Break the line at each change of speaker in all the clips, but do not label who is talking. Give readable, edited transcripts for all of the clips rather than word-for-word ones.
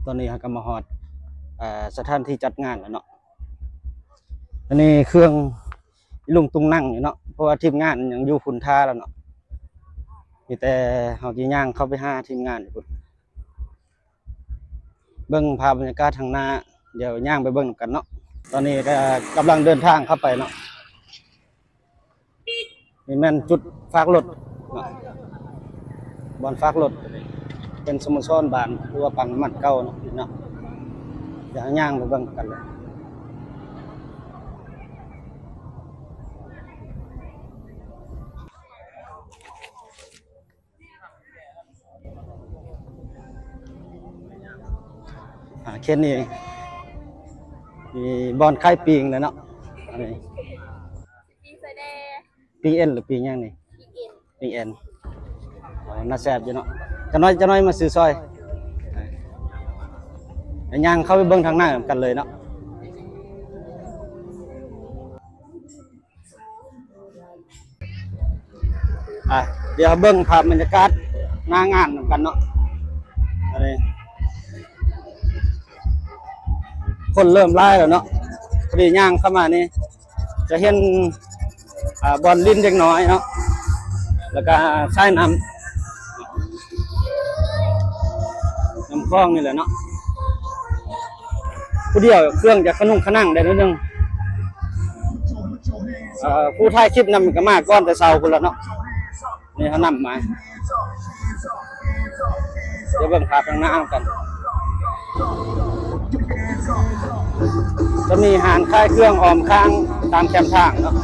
อนนี้เราก็มาฮอดสถานที่จัดงานแล้วเนาะอันนี้เครื่องลุงตุงนั่งอยู่เนาะเพราะว่าทีมงานยังอยู่พุ่นท่าแล้วเนาะมีแต่เฮาสิย่างเข้าไปหาทีมงานพุ่นเบิ่งภาพบรรยากาศทางหน้าเดี๋ยวย่างไปเบิ่งกันเนาะตอนนี้ก็กำลังเดินทางเข้าไปเนาะนี่แม่นจุดฝากรถเนาะบอนฝากรถเป็นสโมสรบ้านหรือว่าปั๊มน้ำมันเก่าเนาะเดี๋ยวย่างไปเบิ่งกันเลยเช่นนี้มีบอนไข่ปิงเลยเนาะอันนี้ปีเอ็นหรือปียังนี่ปีเอ็นน่าแซ่บอยู่เนาะจะน้อยมาซื้อซอยย่างเข้าไปเบิ่งทางหน้ากันเลยเนาะเดี๋ยวเบิ่งภาพบรรยากาศหน้างานกันเนาะอะไรคนเริ่มไล่แล้วเนาะพอดีย่างเข้ามานี่จะเห็นบอลลิ้นเล็กน้อยเนาะแล้วก็ใช้น้ำคลองนี่แหละเนาะผู้เดียวเครื่องจะขนุ่งขนั่งได้นิดนึงผู้ถ่ายคลิปนำกันมากก้อนแต่เช้าคนละเนาะนี่เขานำมาเดี๋ยวเบิ่งภาพทางหน้ากันจะมีหานค่ายเครื่องออมข้างตามแคมทางเนาะ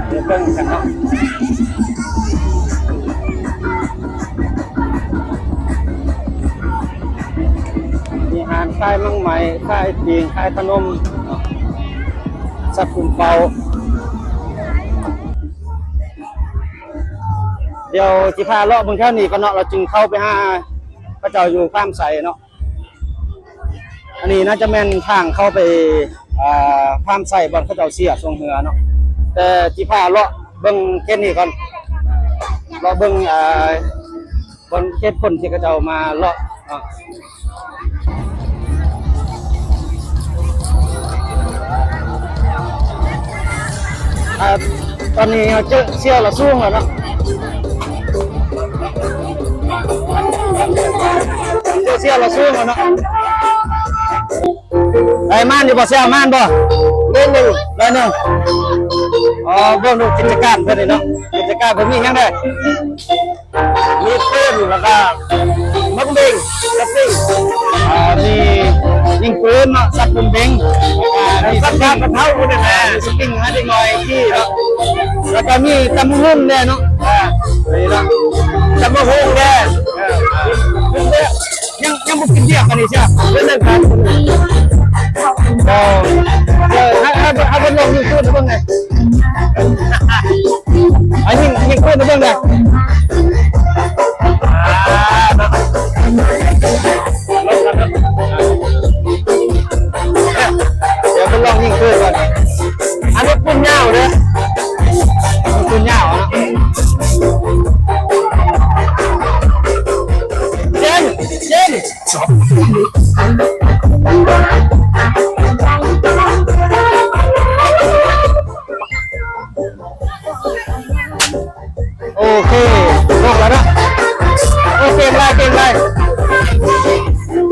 เดี๋ยวเบิ่งกันเนาะมีหานค่ายมั่งไหมค่ายปีงค่ายพนมสัตว์กลุ่มเป่าเดี๋ยวจิพาเลาะบนแค่นี้ก็เนาะเราจึงเข้าไปหาพระเจ้าอยู่ข้ามใสเนาะอันนี้น่าจะแม่นทางเข้าไปข้ามใสบนพระเจ้าเสียทรงเหือเนาะแต่จิพาเลาะเบิ่งแค่นี้ก่อนเราเบิ่งบนเขตคนที่พระเจ้ามาเลาะตอนนี้เราเจอเสี้ยวเราสู้แล้วเนาะเสี้ยวเราสู้แล้วเนาะไอ้ม่านอยู่บ่เสี้ยวม่านบ่เล่นหนึ่งเบิ่งดูกิจการเพิ่นนี่เนาะกิจการเพิ่นมีหยังได้มีปืนแล้วก็มักเบงกับปิ้งมียิงปืนเนาะสัตว์ปืนเบงมีสัตว์การกระเท้าพุ่นน่ะสปริงหาได้หน่อยที่เนาะแล้วก็มีตำหุ่นแน่เนาะนี่เนาะตำหุ่นแน่ยังบ่กินเบียร์กันนี่ใช่เป็นเรื่องการให้เป็นลงยูทูบนะเบิ่งไงยิงปืนนะเบิ่งไงเดี๋ยวเป็นลองยิงปืนก่อนอันนี้ปืนยาวเด้อปืนยาวนะเจนโอเคลงแล้วนะโอเคเก่งเลย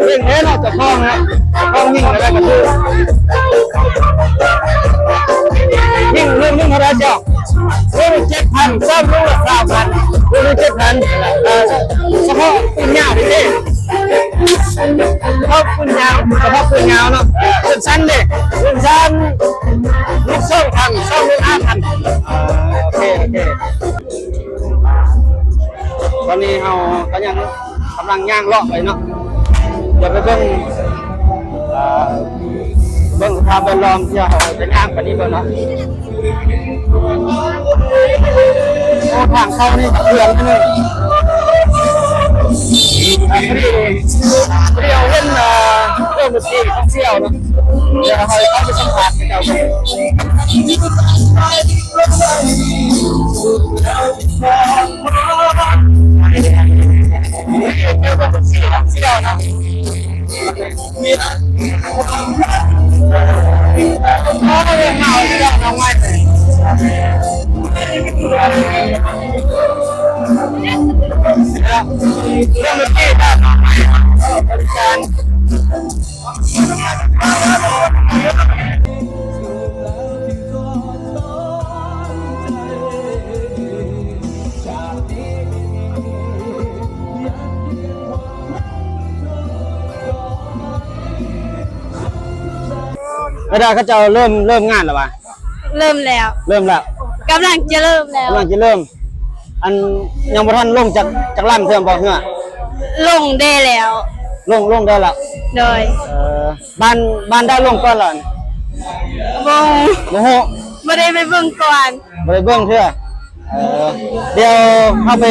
เก่งแน่นอนจะคล้องนะคล้องยิ่งอะไรกันคือยิ่งเรื่องอะไรเจ้าเรื่อง7,000ซ้ำรู้ละ3,000เรื่อง7,000เฉพาะปืนยาวดิเฉพาะปืนยาวเนาะปืนสั้นดิปืนสั้นลูกโซ่พันซ้ำลูก5,000โอเคตอนนี้เราก็ยังกำลังย่างเลาะไปเนาะเดี๋ยวไปเบิ่งสภาพแวดล้อมที่เราจะย่างไปนี่ก่อนเนาะโอ้ทางเข้านี่เถื่อนนิดนึงเดี๋ยวเล่นเรื่องดนตรีท่องเที่ยวเนาะเดี๋ยวเราเข้าไปสัมผัสกันเอา เวลาเขาจะเริ่มงานหรอวะ
เริ่มแล้ว
เริ่มแล้ว
กำลังจะเริ่มแล้ว
กำลังจะเริ่ม อันยังบ่ทันลงจากล่างเทื่อบอกเหือ
ลงได้แล้ว
ลงได้ละ
โดย
บ้านได้ลงก่อนล่ะ
วง
โอ้โห
ไม่ได้ไปเบิ่งก่อน
บ่ได้เบิ่งเทื่อเดี๋ยวเข้าไป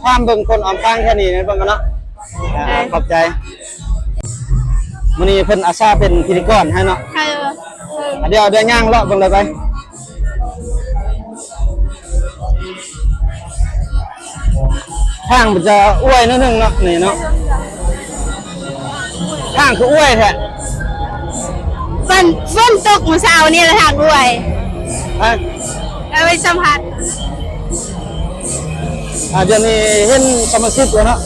ถามเบิ่งคนออมทางแค่นี้นะเบิ่งกันเนาะขอบใจมื้อนี้เพิ่นอาสาเป็นพิธีกรให้เนาะ
ใคร
เดี๋ยวย่างเลาะเบิ่งเลยไปทางมันจะอ้วยนิดนึงเนาะนี่เนาะทางคืออ้วยแท้
ฝนตกเมื่อเช้านี่แหละทางด้วย
ฮะ
เอาไปสัมผัส
เดี๋ยวนี้เห็นสมาชิกแล้วเนาะ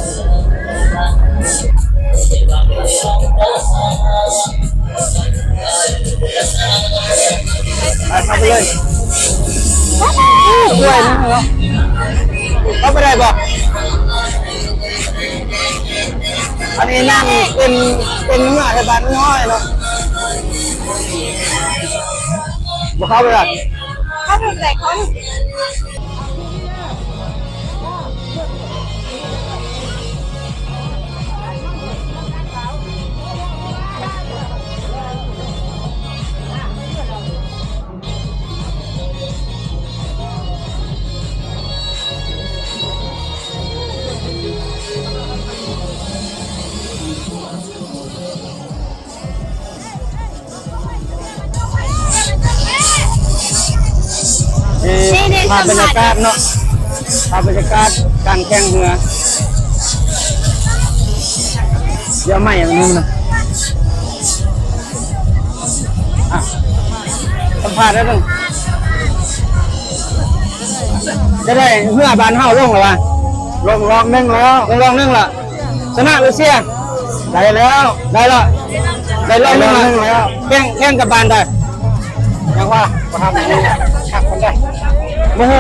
ไปเลยกล้วยนี่เนาะเข้าไปได้บ่อันนี้นั่งเป็นเนื้อไทยบ้านน้อยเนาะบ่เข้าไปหรอก
เขาถูกแต่เขา
ภาพบรรยากาศเนาะภาพบรรยากาศการแข่งเรือเดี๋ยวใหม่อย่างนึงนะสัมภาษณ์ได้บ้างจะได้เมื่อบานเฮาลงหรือวะลองนึ่งแล้วลองนึ่งละชนะรัสเซียได้แล้วได้แล้วได้ลองนึ่งแล้วแข่งกับบานได้ยังว่าประทับใจขับคนได้โมโห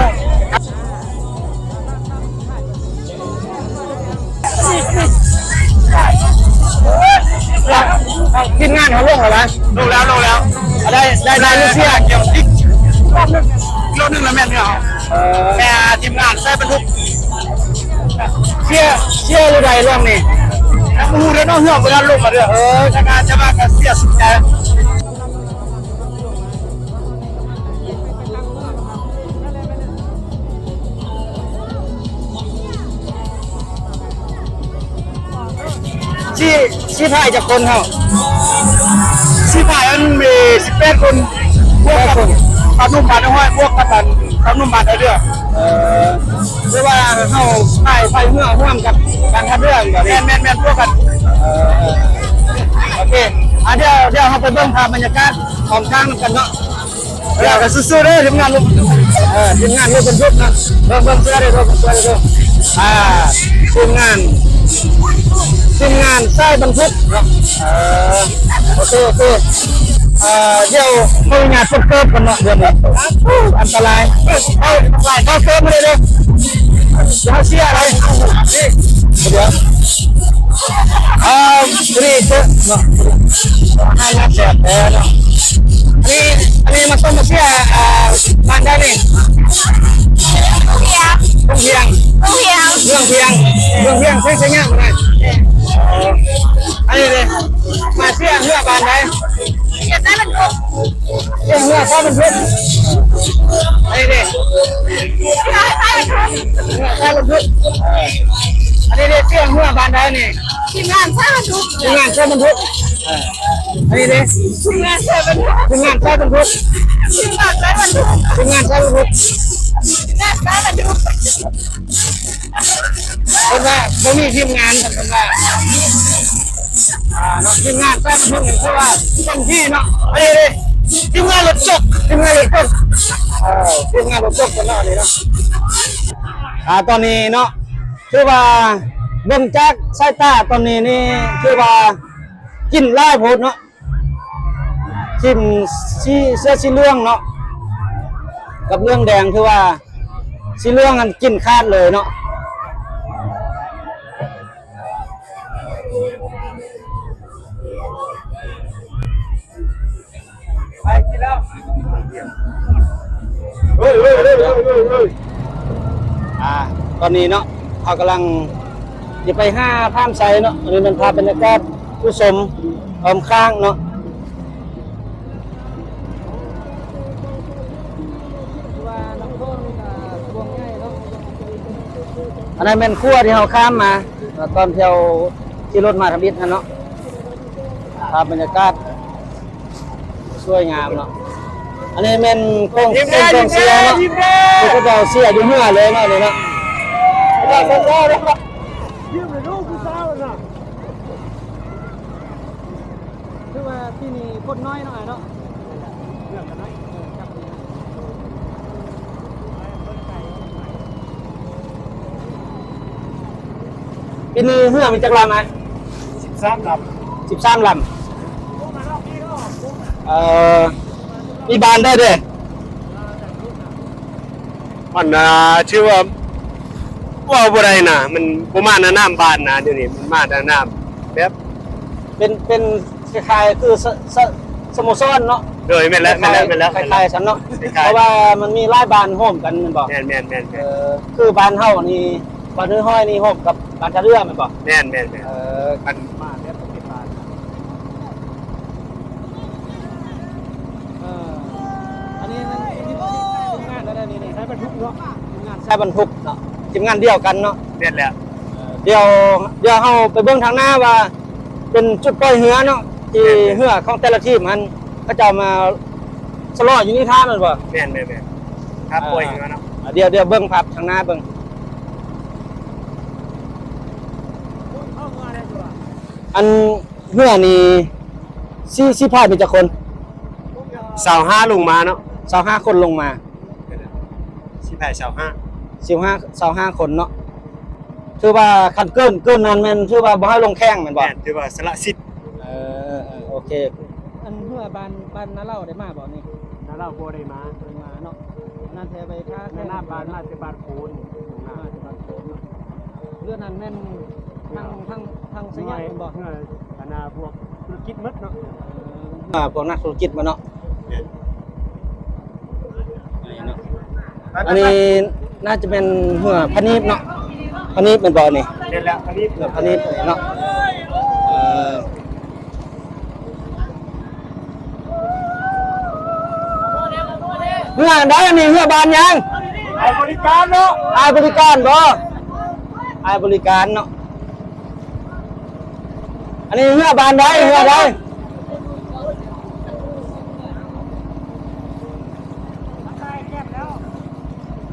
ทีมงานเขาลงเหรอวะลงแล้วได้ลูกเชียร์เกี่ยวติ๊กรอบนึงแล้วแม่เนี่ยแม่ทีมงานใช้บรรทุกเชียร์หรือใดร่วงนี่มูเรนเอาเหือกไปแล้วลงมาด้วยชนะจะมากันเสียสุดใจชี้พายจากคนเขาชี้พายมันมี18 คนพวกกับทำนุ่มบาดเอาไว้พวกกับทำนุ่มบาดเอาเรื่องเรียกว่าเขาไฟเมื่อร่วมกับการทัดเรื่องแบบแมนพวกกันโอเคเดี๋ยวเขาไปเบิ่งภาพบรรยากาศของทางกันเนาะเดี๋ยวกันสู้ๆเลยทีมงานลูกทีมงานลูกเป็นชุดนะเบิ่งเสื้อเลยทีมงานใช้บรรทุกโอเคเดี๋ยวเขางานเกิบกันเนาะเดี๋ยวนี้อันตรายเอาเกิบมาเลยเดี๋ยวเสียอะไรเดี๋ยวนี่เจ้าเนาะให้นักแสบแต่เนาะอันนี้มาต้มมาเสียบ้านได้นี่ต้องเพียงเรื่องเพียงใช่เงี้ยมาได้อันนี้เลยมาเสียเมื่อบานได้อยากได้มันทุกเสียเมื่อพ่อมันทุกอันนี้เลยใช่มันทุกอันนี้เลยเสียเมื่อบานได้นี่ทีมงานใช่มันทุก อันนี้ดิ
ทีมงานใช้บรรทุก
ทีมงานใช้บรรทุก
ทีมงานใช้บรรทุก
ทีมงานใช้บรรทุก
ทีมงานใช้บรรทุก
คนว่าบ่มีทีมงานคนว่าเนาะทีมงานใช้บรรทุกนี่คือว่าเต็มที่เนาะอันนี้ดิทีมงานรถจกทีมงานรถจกทีมงานรถจกกันเนาะนี่เนาะตอนนี้เนาะคือว่าเบิ่งจากสายตาตอนนี้นี่คือว่ากินหลายโพดเนาะกินเสื้อสีเหลืองเนาะกับเรื่องแดงคือว่าสีเหลืองมันกินคาดเลยเนาะไปกินแล้วเฮ้ยตอนนี้เนาะเขากำลังจะไปห้าพามไซเนาะอันนี้มันพาบรรยากาศผู้ชมอมข้างเนาะอันนั้นเป็นขั้วที่เราข้ามมาตอนเที่ยวที่รถมาทำบิดนะเนาะภาพบรรยากาศสวยงามเนาะอันนี้เป็นโค้งเส้นโค้งเสียเนาะคือก็จะเสียอยู่เมื่อเลยเนาะนี่เนาะก็จะเสียเลยครับยืมเลยลูกผู้สาวน่ะคือว่าที่นี่คนน้อยหน่อยเนาะเรื่องกันน้อยปีนี้เหือมีจักรลำไหม13 ลำมีบานได้ด้วย
มันชื่อว่าบ่ได้น่ะมันบ่มาน้ำบานนะเดี๋ยวนี้มันมาแต่น้ำแบบ
เป็นคล้ายๆคือสโมสรเนาะ
โดยแม่นแล้ว
คล้ายๆฉันเนาะ
คล้ายๆ
เพราะว่ามันมีหลายบานโฮมกันแมันบอก
แม่น
คือบานเฮานี่บานเรือห้อยนี่โฮมกับบานกระเรือแมันบอก
แม่น
มันมาแล้วเป็นบานอันนี้ทีมงานอะไรนี่ใช้บรรทุกเนาะทีมงานใช้บรรทุกเนาะทีมงานเดียวกันเนาะ
แม่นแล้ว
เดี๋ยวเฮาไปเบิ่งทางหน้าว่าเป็นจุดปล่อยเหือเนาะที่เหือของแต่ละทีมมันก็จะมาสลออยู่นี่ท่ามันบ่
แม่นครับป่วยอยู่เนาะ
เดี๋ยวเบิ่งภาพทางหน้าเบิ่งอันเหือนี่สิพายเป็นจักคน
25ลงมาเนาะ
25คนลงมา
สิแผ่
25คนเนาะคือว่าคันเกินนั้นแม่นคือว่าบ่ให้ลงแข่งแม่นบ่
แม่นถือว่าสละสิทธิ์
โอเคอันเหือบานน้าเล่าได้มาบ่นี่
ถ้าเราบ่ได้มา
มาเนาะนั่นแท้ไปค่า
แม่น้ำบานมาแต่บานโพน
เรื่องนั้นแม่นทางสัญญาณมันบอก
คณะพวกธุรกิจมัดเนาะ
พวกนักธุรกิจมาเนาะอันนี้น่าจะเป็นหัวพะนีบเนาะพะนีบเป็นบ่อนี่
เดี๋ยวแล้วอันนี้
หัวพะนีบเนาะเมื่อได้อันนี้เมื่อบานยัง
ไอ้บริการเนาะ
อายบริการบ่อายบริการเนาะอันนี้เมื่อบานได้เมื่อได้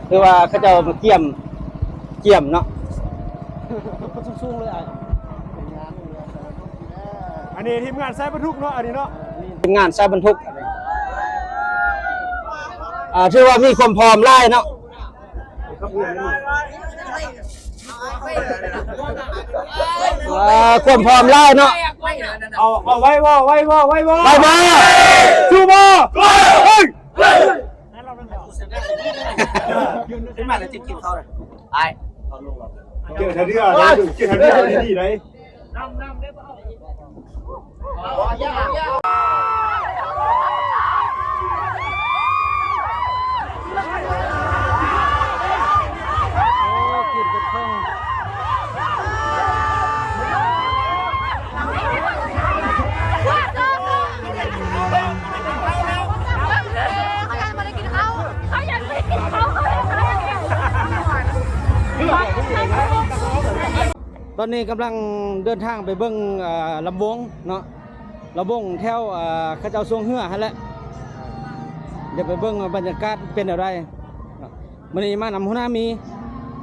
คือว่าเขาจะมาเกี่ยมเนาะสูงๆเลยอ่ะ
อันนี้ทีมงานสายบรรทุกเนาะอันนี้เนาะ
เป็นงานสายบรรทุกชื่อว่ามีความพร้อมไล่เนาะความพร้อมไล่เนาะ
เอาไว้บ่
ชูบ่เฮ้ย
ขึ้นมาแล้วจิบกินเขาเลยไอ้เกี่ยวทันทีดีเลย
ตอนนี้กำลังเดินทางไปเบิ่งลำวงเนาะ ระบงแถวเขาเจ้าทรงเหือหั่นแหละเดี๋ยวไปเบิ่งว่าบรรยากาศเป็นอะไรมื้อนี้มานำหัวหน้ามี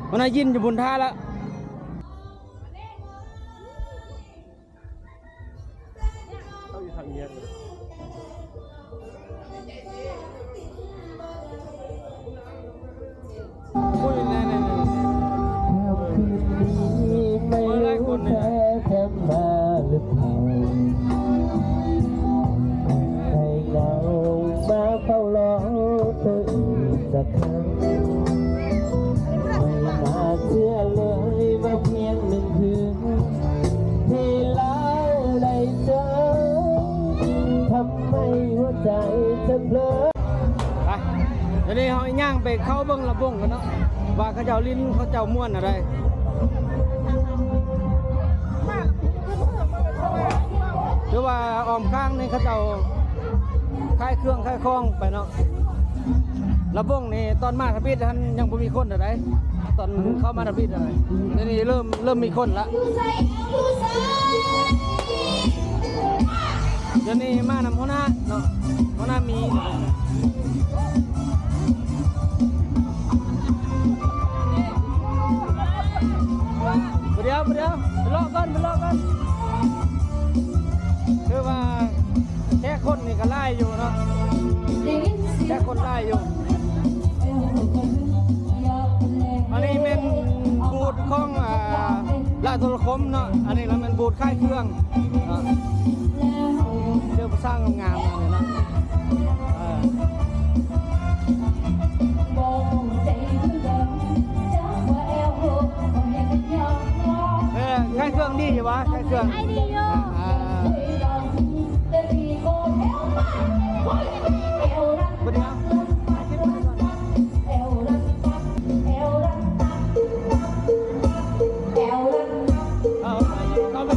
หัวหน้ายินอยู่บนท่าแล้วเขาอยู่ทางเย็นโอ้ยแน่ๆไม่ได้คนเนี่ย
แค่มาหรือเปล่าให้เงามาเฝ้ารอเธออีกสักครั้งไม่น่าเชื่อเลยว่าเพียงหนึ่งคืนที่แล้วได้เจอทำให้หัวใจฉันเพลิด
ไปเดี๋ยวนี้เขาย่างไปเข้าเบิ้งระบงกันเนาะว่าเขาเจ้าลิ้นเขาเจ้าม้วนอะไรหรือว่าอ้อมข้างนี่เขาเจ้าคลายเครื่องคลายคล้องไปเนาะระบงนี่ตอนมาทพิษท่านยังไม่มีคนอะไรตอนเข้ามาทพิษอะไรเดี๋ยวนี้เริ่มมีคนละเดี๋ยวนี้มานำหัวหน้าเนาะหัวหน้ามีเดี๋ยวไปรอก่อนคือว่าแค่คนนี่ก็ไล่อยู่เนาะแค่คนไล่อยู่อันนี้เป็นบูธของราชโทรคมเนาะอันนี้เราเป็นบูธค่ายเครื่องเชื่อสร้างงามๆเลยเนาะค่ายเครื่องดีอยู่วะค่ายเครื่องไอดีอยู่ประเดี๋ยวเราไป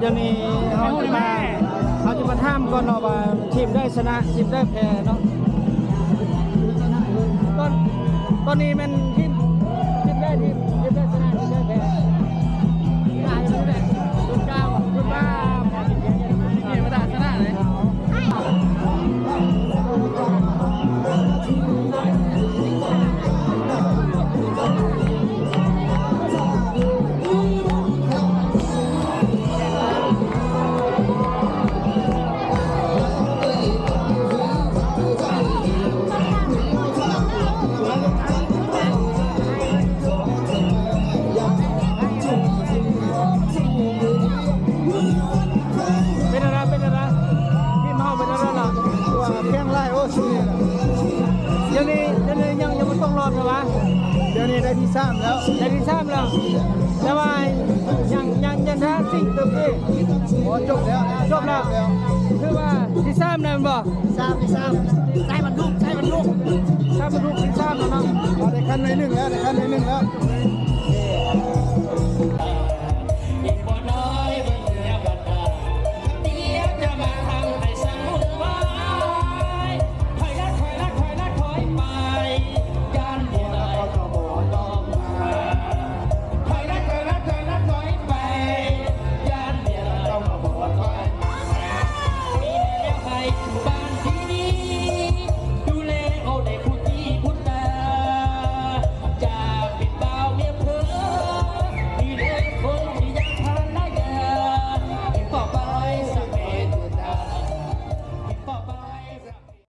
เดี๋ยวนี้เขาจะมาท่ามก่อนเนาะว่าทีมได้ชนะทีมได้แพ้เนาะตอนนี้มันทีมได้ชนะทีมได้แพ้ได้ไม่ได้สุดเก้านี่มาด่าชนะเลยเป็นอะไรพี่เมาเป็นอะไรล่ะตัวเพียงไรโอ้ชิเดี๋ยวนี้ยังไม่ต้องรอดเลยวะเดี๋ยวนี้ได้ที่3แล้วแต่ว่ายังท้าสิ่งเติมที่โอ้จบแล้วคือว่าที่3นะมันบอกที่3ใช้บรรทุกที่3แล้วเนาะได้คันใน1แล้ว